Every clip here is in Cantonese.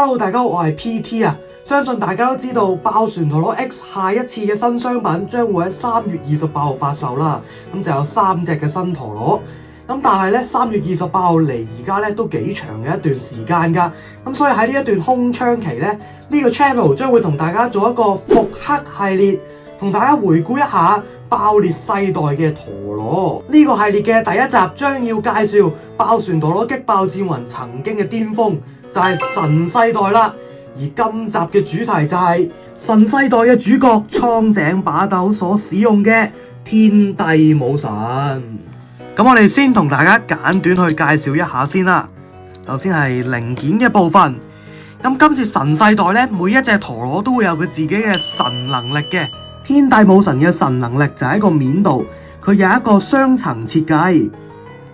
Hello， 大家好，我係 PT 啊。相信大家都知道爆旋陀螺 X 下一次嘅新商品將會喺3月28號發售啦。咁就有3隻嘅新陀螺。咁但係咧3月28號嚟而家咧都幾長嘅一段時間㗎。咁所以喺呢一段空窗期咧，呢個 channel 將會同大家做一個復刻系列，同大家回顧一下爆裂世代嘅陀螺。呢個系列嘅第一集將要介紹爆旋陀螺擊爆戰魂曾經嘅巔峰，就係神世代啦。而今集嘅主題就係神世代嘅主角蒼井把斗所使用嘅天帝武神。咁我哋先同大家簡短去介紹一下先啦。首先係零件嘅部分。咁今次神世代咧，每一隻陀螺都會有佢自己嘅神能力嘅。天帝武神嘅神能力就喺個面度，佢有一個雙層設計。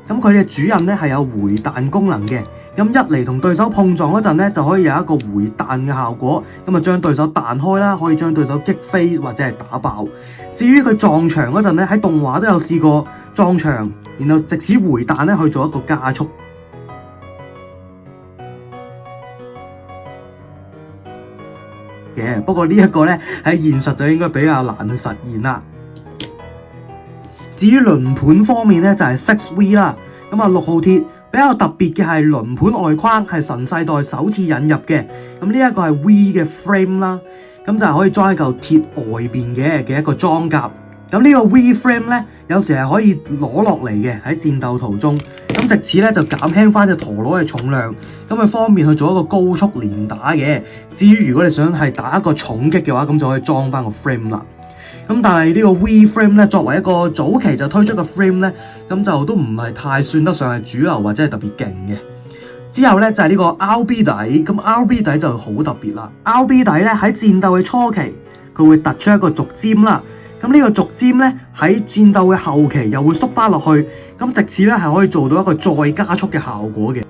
咁佢嘅主刃咧係有回彈功能嘅。咁一嚟同對手碰撞嗰陣咧，就可以有一個回彈嘅效果，咁啊將對手彈開啦，可以將對手擊飛或者係打爆。至於佢撞牆嗰陣咧，喺動畫都有試過撞牆，然後藉此回彈咧去做一個加速嘅。不過呢一個咧喺現實就應該比較難去實現啦。至於輪盤方面咧，就係 6V 啦，咁啊6號鐵。比較特別嘅係輪盤外框係神世代首次引入嘅，咁呢一個係 V 嘅 frame 啦，咁就係可以裝喺嚿鐵外邊嘅一個裝甲。咁呢個 V frame 咧，有時係可以攞落嚟嘅喺戰鬥途中，咁藉此咧就減輕翻隻陀螺嘅重量，咁佢方便去做一個高速連打嘅。至於如果你想係打一個重擊嘅話，咁就可以裝翻個 frame 啦。咁但係呢個 V frame 咧，作為一個早期就推出嘅 frame 咧，咁就都唔係太算得上係主流或者係特別勁嘅。之後咧就係呢個 RB 底，咁 RB 底就好特別啦。RB 底咧喺戰鬥嘅初期，佢會突出一個軸尖啦。咁呢個軸尖咧喺戰鬥嘅後期又會縮翻落去，咁藉此咧係可以做到一個再加速嘅效果嘅。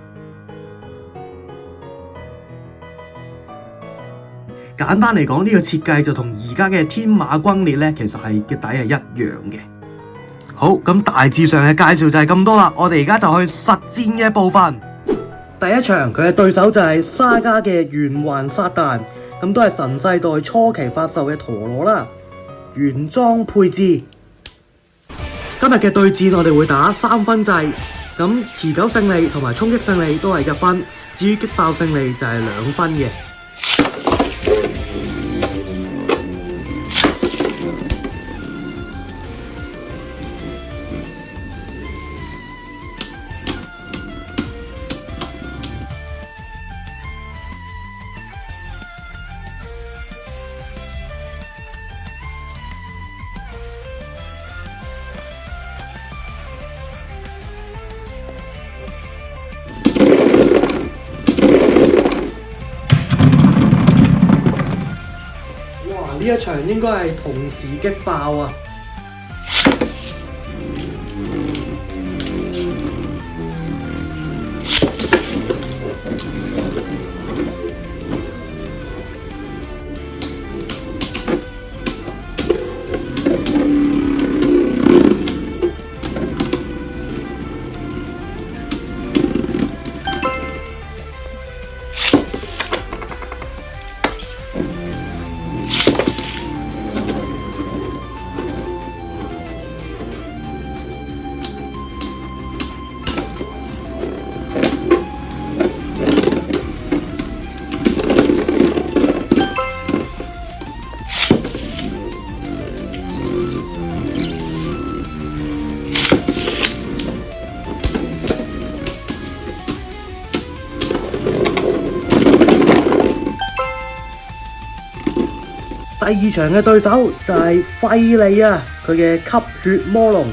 簡單嚟講，呢個設計就同而家嘅天馬轟烈咧，其實係嘅底係一樣嘅。好，咁大致上嘅介紹就係咁多啦。我哋而家就去實戰嘅部分。第一場佢嘅對手就係沙加嘅圓環撒旦，咁都係神世代初期發售嘅陀螺啦。原裝配置。今日嘅對戰我哋會打3分制，咁持久勝利同埋衝擊勝利都係1分，至於擊爆勝利就係2分嘅。呢一場應該係同時擊爆啊！第二場嘅對手就係費利啊，佢嘅吸血魔龍。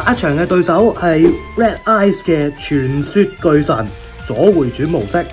下一場嘅對手係 Red Eyes 嘅傳說巨神左回轉模式。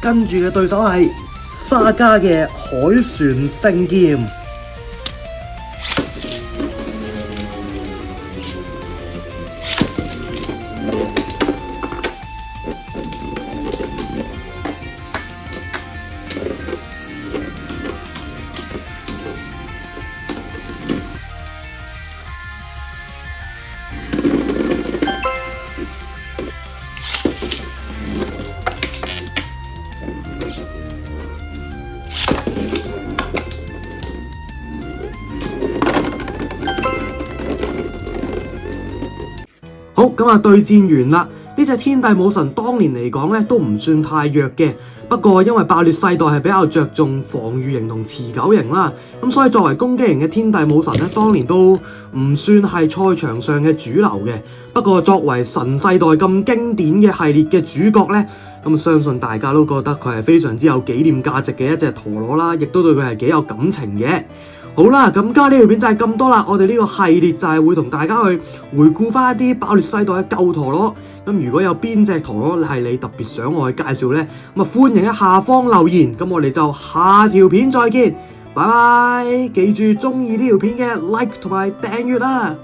跟住嘅對手係沙加嘅海船聖劍。好，咁啊對戰完啦！呢隻天帝武神當年嚟講咧都唔算太弱嘅，不過因為爆裂世代係比較着重防禦型同持久型啦，咁所以作為攻擊型嘅天帝武神咧，當年都唔算係賽場上嘅主流嘅。不過作為神世代咁經典嘅系列嘅主角咧，咁相信大家都覺得佢係非常之有紀念價值嘅一隻陀螺啦，亦都對佢係幾有感情嘅。好啦，咁今日呢條片就係咁多啦。我哋呢個系列就係會同大家去回顧翻一啲爆裂世代嘅舊陀螺。咁如果有邊隻陀螺係你特別想我去介紹呢？咁啊歡迎喺下方留言。咁我哋就下條片再見，拜拜！記住鍾意呢條片嘅 like 同埋訂閱啦。